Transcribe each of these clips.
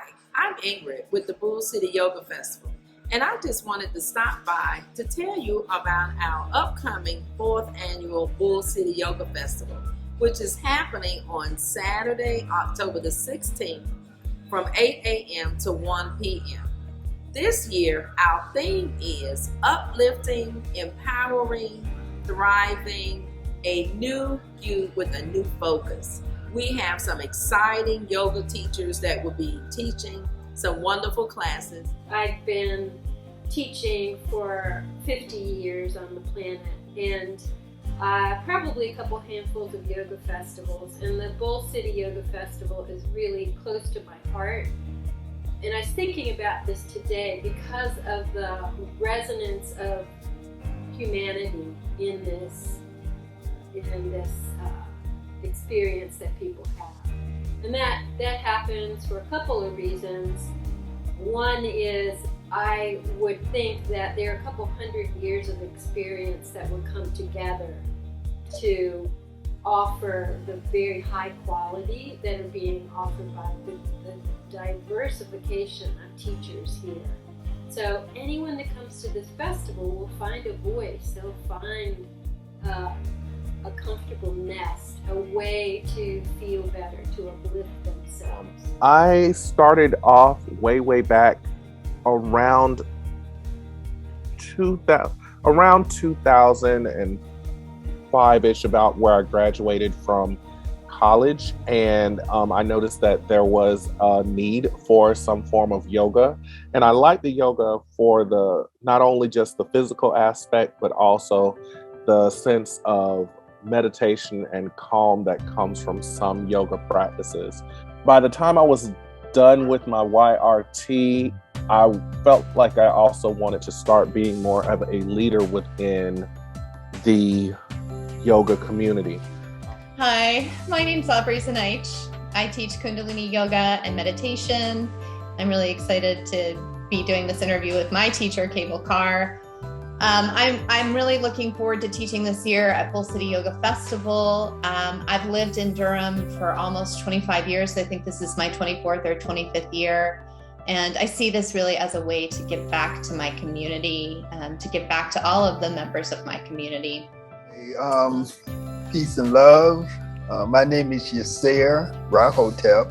Hi, I'm Ingrid with the Bull City Yoga Festival, and I just wanted to stop by to tell you about our upcoming 4th annual Bull City Yoga Festival, which is happening on Saturday, October the 16th from 8 a.m. to 1 p.m. This year, our theme is uplifting, empowering, thriving, a new you with a new focus. We have some exciting yoga teachers that will be teaching some wonderful classes. I've been teaching for 50 years on the planet, and probably a couple handfuls of yoga festivals, and the Bull City Yoga Festival is really close to my heart. And I was thinking about this today because of the resonance of humanity in this experience that people have. And that happens for a couple of reasons. One is I would think that there are a couple hundred years of experience that would come together to offer the very high quality that are being offered by the diversification of teachers here. So anyone that comes to this festival will find a voice, they'll find a comfortable nest, a way to feel better, to uplift themselves. I started off way back around 2005-ish, about where I graduated from college, and I noticed that there was a need for some form of yoga, and I like the yoga for not only just the physical aspect, but also the sense of meditation and calm that comes from some yoga practices. By the time I was done with my YRT, I felt like I also wanted to start being more of a leader within the yoga community. Hi, my name's Aubrey Zenitch. I teach Kundalini Yoga and meditation. I'm really excited to be doing this interview with my teacher, Cable Carr. I'm really looking forward to teaching this year at Bull City Yoga Festival. I've lived in Durham for almost 25 years. I think this is my 24th or 25th year. And I see this really as a way to give back to my community, to give back to all of the members of my community. Peace and love. My name is Yasser Rahotep,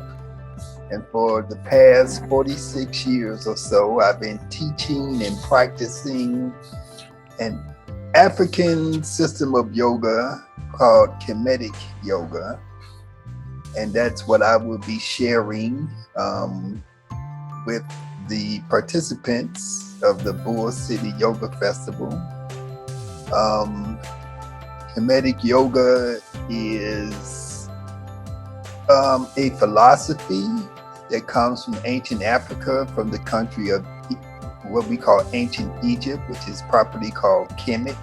and for the past 46 years or so, I've been teaching and practicing an African system of yoga called Kinetic Yoga, and that's what I will be sharing with the participants of the Bull City Yoga Festival. Kinetic Yoga is a philosophy that comes from ancient Africa, from the country of what we call ancient Egypt, which is properly called Kemet.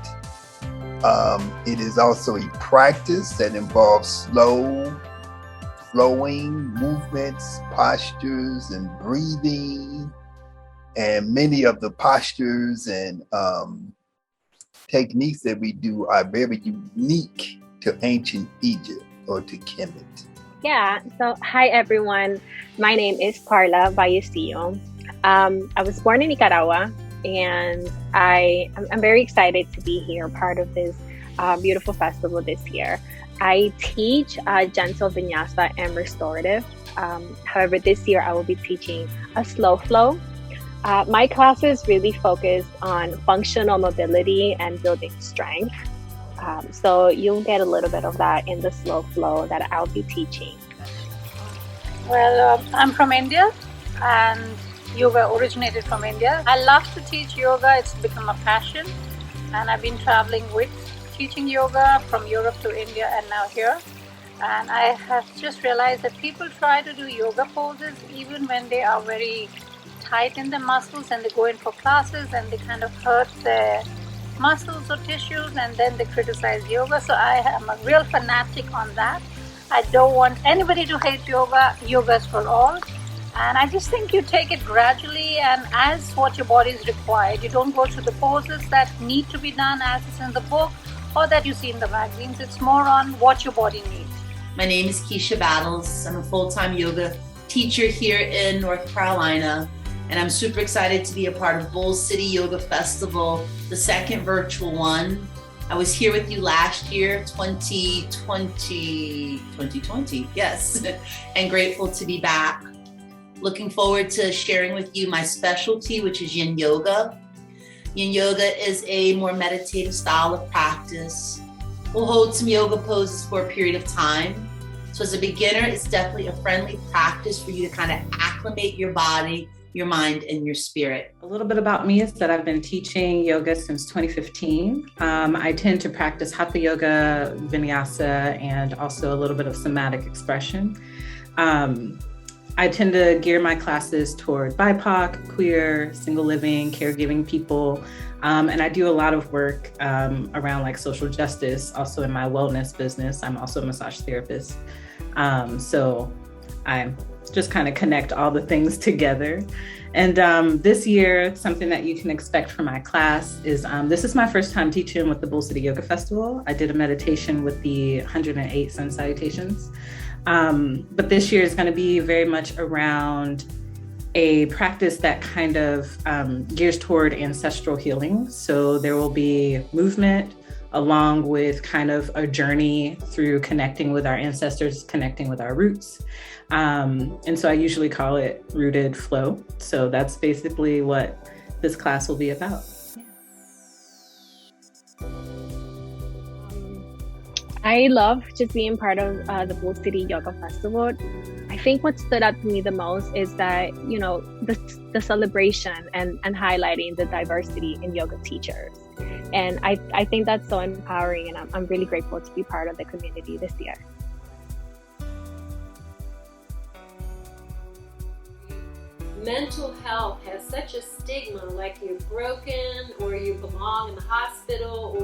It is also a practice that involves slow, flowing movements, postures, and breathing. And many of the postures and techniques that we do are very unique to ancient Egypt or to Kemet. Yeah, so hi everyone. My name is Carla Vallecillo. I was born in Nicaragua, and I'm very excited to be here, part of this beautiful festival this year. I teach gentle vinyasa and restorative. However, this year I will be teaching a slow flow. My classes really focus on functional mobility and building strength. So you'll get a little bit of that in the slow flow that I'll be teaching. Well, I'm from India, and yoga originated from India. I love to teach yoga. It's become a passion, and I've been traveling with teaching yoga from Europe to India and now here. And I have just realized that people try to do yoga poses even when they are very tight in the muscles, and they go in for classes and they kind of hurt their muscles or tissues, and then they criticize yoga. So I am a real fanatic on that. I don't want anybody to hate yoga. Yoga is for all. And I just think you take it gradually and as what your body is required. You don't go through the poses that need to be done as is in the book or that you see in the magazines. It's more on what your body needs. My name is Keisha Battles. I'm a full-time yoga teacher here in North Carolina, and I'm super excited to be a part of Bull City Yoga Festival, the second virtual one. I was here with you last year, 2020, yes, and grateful to be back. Looking forward to sharing with you my specialty, which is Yin Yoga. Yin Yoga is a more meditative style of practice. We'll hold some yoga poses for a period of time. So as a beginner, it's definitely a friendly practice for you to kind of acclimate your body, your mind, and your spirit. A little bit about me is that I've been teaching yoga since 2015. I tend to practice Hatha Yoga, Vinyasa, and also a little bit of somatic expression. I tend to gear my classes toward BIPOC, queer, single living, caregiving people. And I do a lot of work around like social justice, also in my wellness business. I'm also a massage therapist. So I just kind of connect all the things together. And this year, something that you can expect from my class is, this is my first time teaching with the Bull City Yoga Festival. I did a meditation with the 108 Sun Salutations. But this year is going to be very much around a practice that kind of gears toward ancestral healing. So there will be movement along with kind of a journey through connecting with our ancestors, connecting with our roots. And so I usually call it rooted flow. So that's basically what this class will be about. I love just being part of the Bull City Yoga Festival. I think what stood out to me the most is that, you know, the celebration and highlighting the diversity in yoga teachers. And I think that's so empowering, and I'm really grateful to be part of the community this year. Mental health has such a stigma, like you're broken or you belong in the hospital,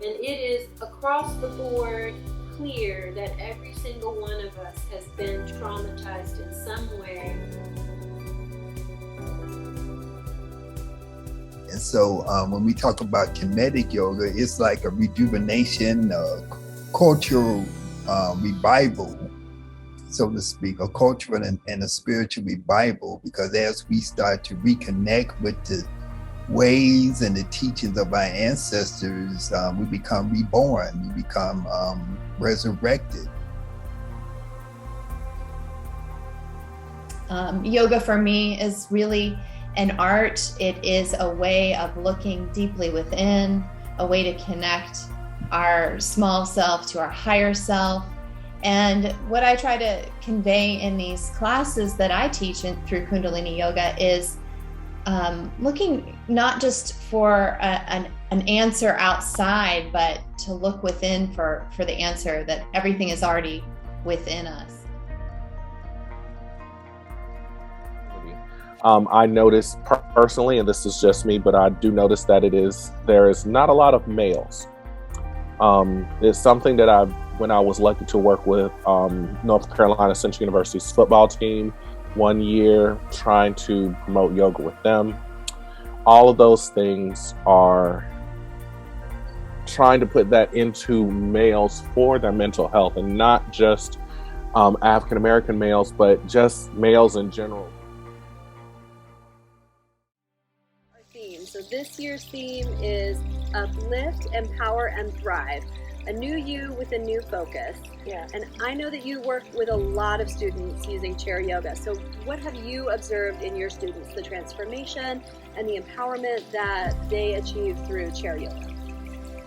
and it is across the board clear that every single one of us has been traumatized in some way. And so when we talk about kinetic yoga, it's like a rejuvenation, cultural revival, so to speak, a cultural and a spiritual revival, because as we start to reconnect with the ways and the teachings of our ancestors, we become reborn, we become resurrected. Yoga for me is really an art. It is a way of looking deeply within, a way to connect our small self to our higher self. And what I try to convey in these classes that I teach through Kundalini Yoga is looking not just for an answer outside, but to look within for the answer, that everything is already within us. I noticed personally, and this is just me, but I do notice that there is not a lot of males. It's something that when I was lucky to work with North Carolina Central University's football team one year, trying to promote yoga with them. All of those things are trying to put that into males for their mental health, and not just African American males, but just males in general. So this year's theme is Uplift, Empower, and Thrive. A new you with a new focus. Yeah. And I know that you work with a lot of students using chair yoga. So what have you observed in your students, the transformation and the empowerment that they achieve through chair yoga?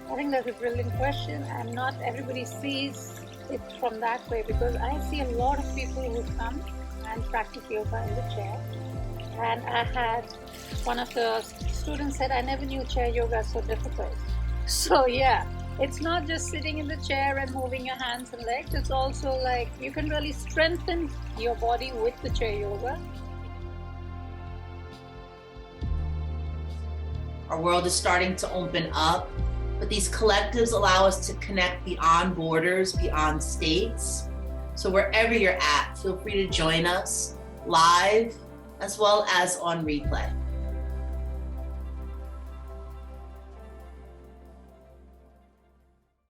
I think that's a brilliant question, and not everybody sees it from that way, because I see a lot of people who come and practice yoga in the chair. And I had one of the students said, I never knew chair yoga is so difficult. So yeah, it's not just sitting in the chair and moving your hands and legs. It's also like you can really strengthen your body with the chair yoga. Our world is starting to open up, but these collectives allow us to connect beyond borders, beyond states. So wherever you're at, feel free to join us live as well as on replay.